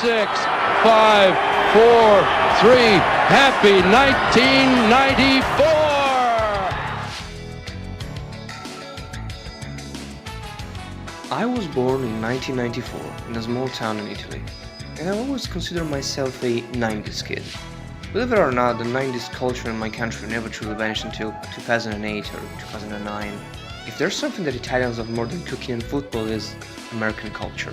6, 5, 4, 3. Happy 1994! I was born in 1994 in a small town in Italy, and I always consider myself a 90s kid. Believe it or not, the 90s culture in my country never truly vanished until 2008 or 2009. If there's something that Italians love more than cooking and football is American culture.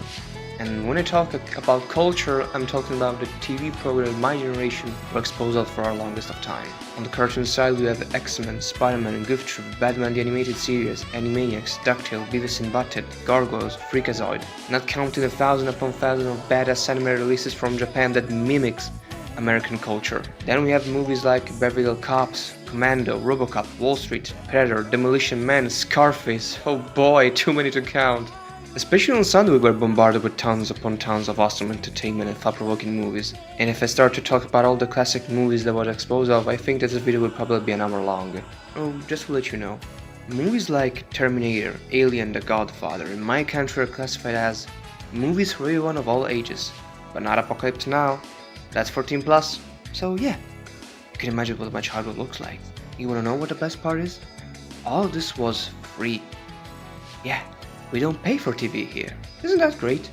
And when I talk about culture, I'm talking about the TV program my generation were exposed to for our longest of time. On the cartoon side we have X-Men, Spider-Man and Goof Troop, Batman the Animated Series, Animaniacs, DuckTales, Beavis and Butthead, Gargoyles, Freakazoid, not counting the thousand upon thousand of badass anime releases from Japan that mimics American culture. Then we have movies like Beverly Hills Cops, Commando, RoboCop, Wall Street, Predator, Demolition Man, Scarface, oh boy, too many to count. Especially on Sunday we were bombarded with tons upon tons of awesome entertainment and thought-provoking movies. And if I start to talk about all the classic movies that I was exposed of, I think that this video will probably be an hour long. Oh, just to let you know. Movies like Terminator, Alien, The Godfather in my country are classified as movies for everyone of all ages. But not Apocalypse Now. That's 14 plus. So yeah, you can imagine what my childhood looks like. You wanna know what the best part is? All of this was free. Yeah, we don't pay for TV here. Isn't that great?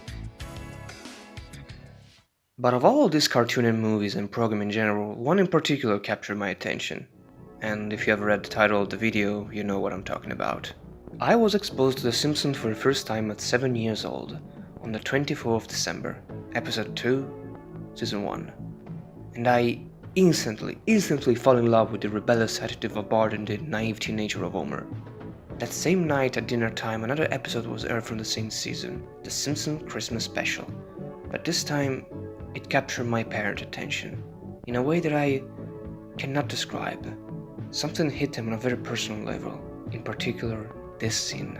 But of all of these cartoon and movies and program in general, one in particular captured my attention. And if you have read the title of the video, you know what I'm talking about. I was exposed to The Simpsons for the first time at 7 years old, on the 24th of December, episode 2, season 1. And I instantly fell in love with the rebellious attitude of Bart and the naive teenager of Homer. That same night at dinner time, another episode was aired from the same season, the Simpsons Christmas Special. But this time, it captured my parents' attention, in a way that I cannot describe. Something hit them on a very personal level, in particular, this scene.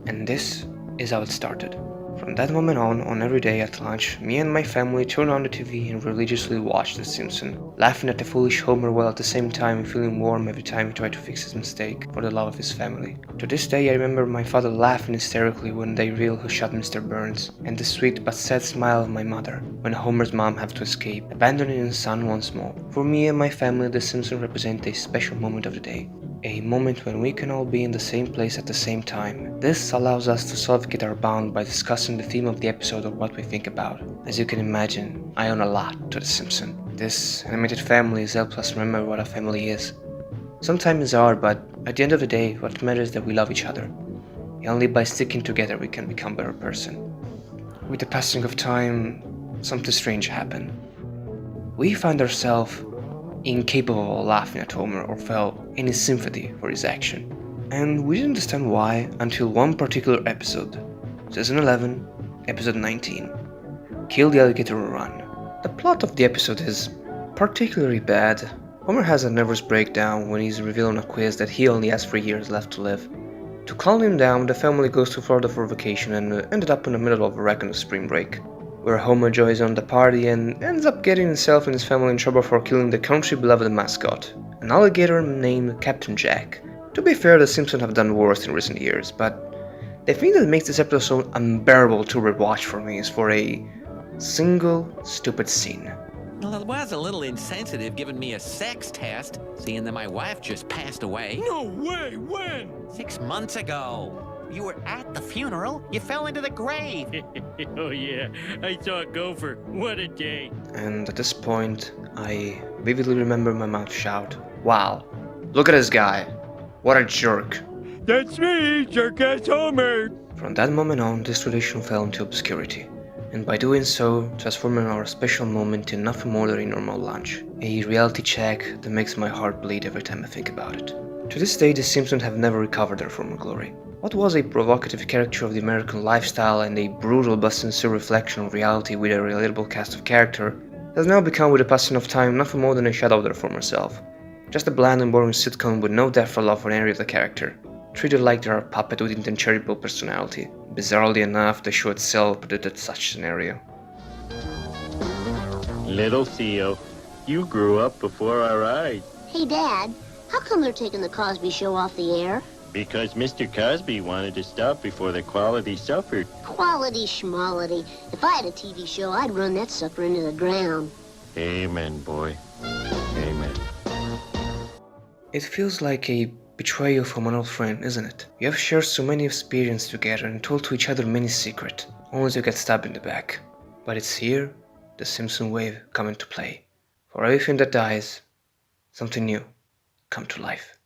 And this is how it started. From that moment on every day at lunch, me and my family turned on the TV and religiously watched The Simpsons, laughing at the foolish Homer while at the same time feeling warm every time he tried to fix his mistake for the love of his family. To this day I remember my father laughing hysterically when they revealed who shot Mr. Burns, and the sweet but sad smile of my mother when Homer's mom had to escape, abandoning his son once more. For me and my family, The Simpsons represent a special moment of the day. A moment when we can all be in the same place at the same time. This allows us to suffocate our bond by discussing the theme of the episode or what we think about. As you can imagine, I own a lot to The Simpsons. This animated family has helped us remember what a family is. Sometimes it's hard, but at the end of the day, what matters is that we love each other. And only by sticking together we can become a better person. With the passing of time, something strange happened. We found ourselves incapable of laughing at Homer or felt any sympathy for his action. And we didn't understand why until one particular episode, season 11, episode 19, Kill the Alligator or Run. The plot of the episode is particularly bad. Homer has a nervous breakdown when he's revealed on a quiz that he only has 3 years left to live. To calm him down, the family goes to Florida for vacation and ended up in the middle of a wreck on a spring break, where Homer joins on the party and ends up getting himself and his family in trouble for killing the country beloved mascot, an alligator named Captain Jack. To be fair, the Simpsons have done worse in recent years, but the thing that makes this episode so unbearable to rewatch for me is for a single stupid scene. Well, it was a little insensitive giving me a sex test, seeing that my wife just passed away. No way, when? 6 months ago. You were at the funeral. You fell into the grave. Oh yeah, I saw it go for what a day. And at this point, I vividly remember my mouth shout, "Wow, look at this guy. What a jerk." That's me, jerk-ass Homer. From that moment on, this tradition fell into obscurity, and by doing so, transforming our special moment in nothing more than a normal lunch. A reality check that makes my heart bleed every time I think about it. To this day, the Simpsons have never recovered their former glory. What was a provocative caricature of the American lifestyle and a brutal but sincere reflection of reality with a relatable cast of character has now become, with the passing of time, nothing more than a shadow of their former self. Just a bland and boring sitcom with no depth or love for any of the character, treated like they're a puppet with intangible personality. Bizarrely enough, the show itself predicted such scenario. Little Theo, you grew up before our eyes. Hey, Dad, how come they're taking the Cosby Show off the air? Because Mr. Cosby wanted to stop before the quality suffered. Quality schmality. If I had a TV show, I'd run that sucker into the ground. Amen, boy. Amen. It feels like a betrayal from an old friend, isn't it? You have shared so many experiences together and told to each other many secrets, only to get stabbed in the back. But it's here, the Simpsonwave come into play. For everything that dies, something new come to life.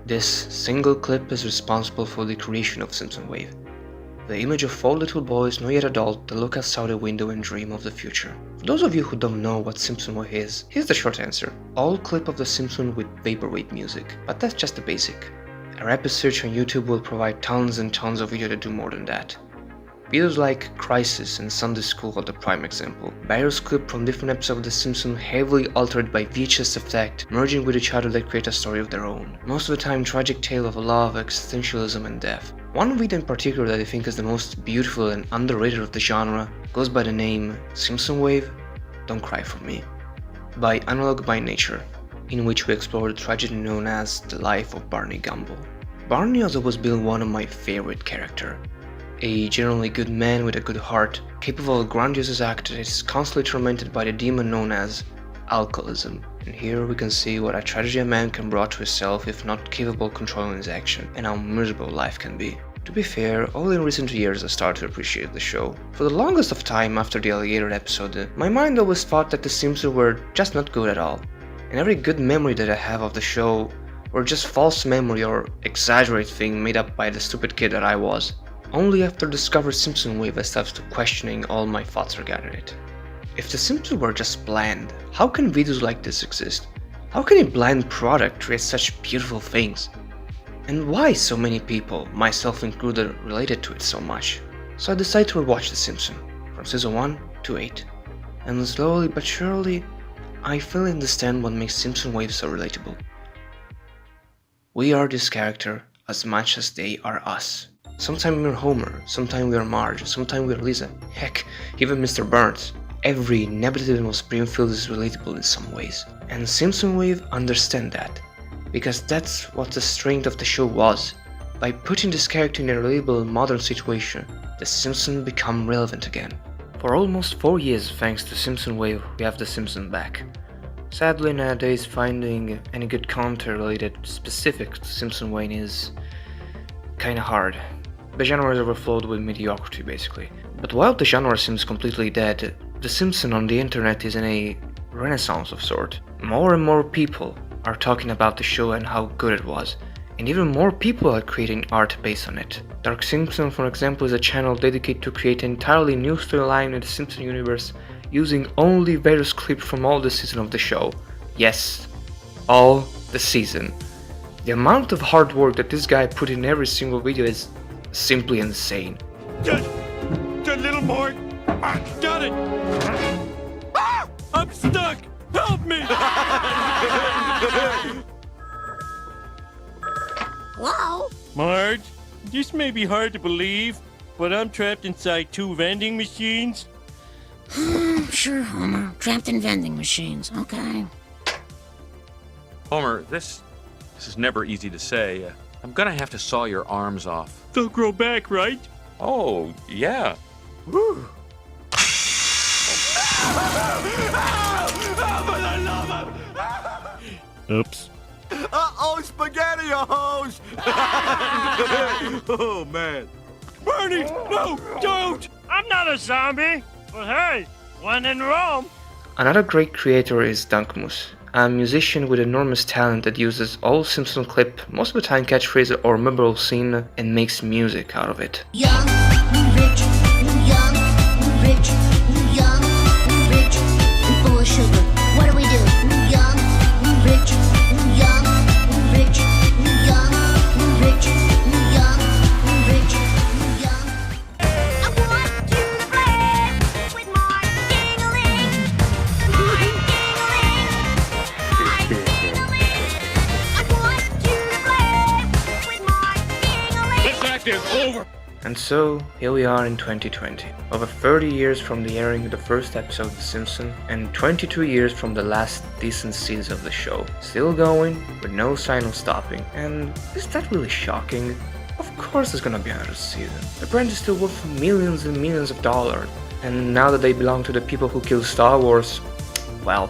This single clip is responsible for the creation of Simpsonwave. The image of 4 little boys, not yet adult, that look outside a window and dream of the future. For those of you who don't know what Simpsonwave is, here's the short answer. All clip of the Simpsons with Vaporwave music, but that's just the basic. A rapid search on YouTube will provide tons and tons of videos that do more than that. Videos like Crisis and Sunday School are the prime example. Various clips from different episodes of The Simpsons heavily altered by VHS effect, merging with each other that create a story of their own. Most of the time tragic tale of love, existentialism and death. One video in particular that I think is the most beautiful and underrated of the genre goes by the name Simpsonwave, Don't Cry For Me, by Analog by Nature, in which we explore the tragedy known as the life of Barney Gumble. Barney has always been one of my favorite characters. A generally good man with a good heart, capable of grandiose acts that is constantly tormented by the demon known as alcoholism. And here we can see what a tragedy a man can brought to himself if not capable of controlling his action, and how miserable life can be. To be fair, only in recent years I started to appreciate the show. For the longest of time after the alligator episode, my mind always thought that the Simpsons were just not good at all. And every good memory that I have of the show were just false memory or exaggerated thing made up by the stupid kid that I was. Only after discovering Simpsonwave I started to questioning all my thoughts regarding it. If the Simpsons were just bland, how can videos like this exist? How can a bland product create such beautiful things? And why so many people, myself included, related to it so much? So I decided to rewatch The Simpsons, from season 1 to 8. And slowly but surely, I finally understand what makes Simpsonwave so relatable. We are this character as much as they are us. Sometimes we're Homer, sometimes we're Marge, sometimes we're Lisa, heck, even Mr. Burns. Every negative and Springfield is relatable in some ways. And Simpsonwave understand that, because that's what the strength of the show was. By putting this character in a relatable modern situation, the Simpsons become relevant again. For almost 4 years, thanks to Simpsonwave, we have the Simpsons back. Sadly nowadays finding any good content related specific to Simpsonwave is kinda hard. The genre is overflowed with mediocrity basically. But while the genre seems completely dead, The Simpsons on the internet is in a renaissance of sort. More and more people are talking about the show and how good it was, and even more people are creating art based on it. Dark Simpson, for example, is a channel dedicated to create an entirely new storyline in the Simpson universe using only various clips from all the seasons of the show. Yes, all the season. The amount of hard work that this guy put in every single video is simply insane. Just a little more. Got it. I'm stuck. Help me. Hello? Marge, this may be hard to believe, but I'm trapped inside 2 vending machines. Sure, Homer. Trapped in vending machines. Okay. Homer, this is never easy to say. I'm gonna have to saw your arms off. They'll grow back, right? Oh, yeah. Whew. Oops. Uh-oh, SpaghettiOs! Oh, man. Bernie, no, don't! I'm not a zombie, but hey, when in Rome. Another great creator is Dunkmus, a musician with enormous talent that uses all Simpson clip, most of the time catchphrase or memorable scene, and makes music out of it. Young, rich, young, rich, young, rich, and full of sugar. What do we do? Young, rich, young, rich, young, rich, young, rich, young. I want to play with my ding-a-ling, my ding-a-ling, my ding-a-ling. I want life is over. And so, here we are in 2020, over 30 years from the airing of the first episode of The Simpsons, and 22 years from the last decent season of the show. Still going, with no sign of stopping. And is that really shocking? Of course there's gonna be another season. The brand is still worth millions and millions of dollars. And now that they belong to the people who killed Star Wars, well,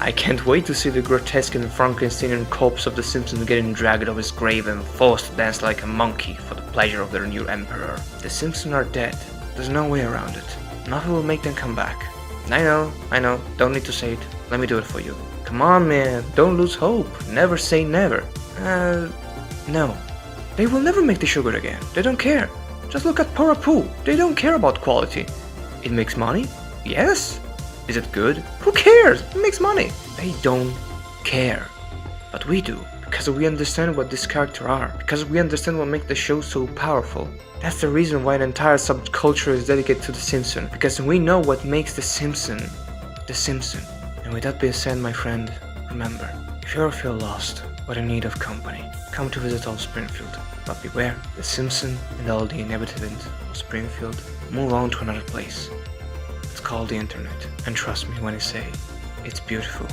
I can't wait to see the grotesque and Frankensteinian corpse of the Simpsons getting dragged off his grave and forced to dance like a monkey for the pleasure of their new emperor. The Simpsons are dead. There's no way around it. Nothing will make them come back. I know, don't need to say it. Let me do it for you. Come on, man, don't lose hope. Never say never. No. They will never make the sugar again. They don't care. Just look at Poo. They don't care about quality. It makes money? Yes. Is it good? Who cares? It makes money. They don't care. But we do, because we understand what these characters are, because we understand what makes the show so powerful. That's the reason why an entire subculture is dedicated to The Simpsons, because we know what makes The Simpson, The Simpson. And with that being said, my friend, remember, if you ever feel lost or in need of company, come to visit old Springfield. But beware, The Simpsons and all the inhabitants of Springfield move on to another place. It's called the internet, and trust me when I say, it's beautiful.